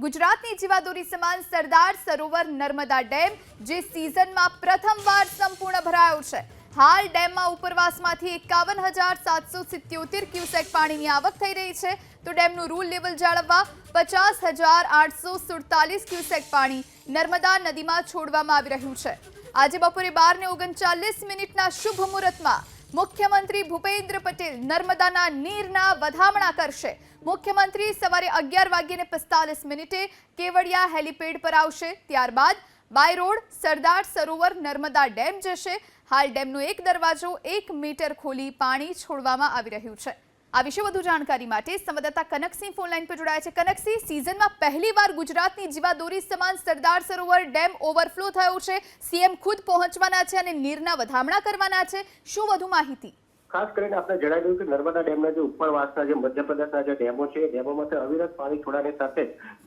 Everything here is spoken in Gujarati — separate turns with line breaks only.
ગુજરાતની જીવાદોરી સમાન સરદાર સરોવર નર્મદા ડેમ જે સિઝનમાં પ્રથમવાર સંપૂર્ણ ભરાયો છે। હાલ ડેમમાં ઉપરવાસમાંથી 51,777 ક્યુસેક પાણીની આવક થઈ રહી છે, તો ડેમનું રૂલ લેવલ જાળવવા 50,847 ક્યુસેક પાણી નર્મદા નદીમાં છોડવામાં આવી રહ્યું છે। આજે બપોરે 12:39 શુભ મુહૂર્તમાં મુખ્યમંત્રી ભૂપેન્દ્ર પટેલ નર્મદાના નીરના વધામણા કરશે। મુખ્યમંત્રી સવારે 11:45 કેવડિયા હેલીપેડ પર આવશે, ત્યારબાદ by road Sardar Sarovar Narmada dam જશે। હાલ ડેમનો એક દરવાજો 1 મીટર ખોલી પાણી છોડવામાં આવી રહ્યું છે। આ વિશે વધુ જાણકારી માટે સંવાદદાતા કનકસિંહ ફોન લાઈન પર જોડાયા છે। કનકસિંહ, સિઝનમાં પહેલીવાર ગુજરાતની જીવાદોરી સમાન સરદાર સરોવર ડેમ ઓવરફ્લો થયો છે। સીએમ ખુદ પહોંચવાના છે અને નીરના વધામણા કરવાના છે, શું વધુ માહિતી?
ખાસ કરીને આપણે જણાવ્યું કે નર્મદા ડેમના જે ઉપરવાસના જે મધ્યપ્રદેશના જે ડેમો છે, ડેમોમાંથી અવિરત પાણી છોડવાની સાથે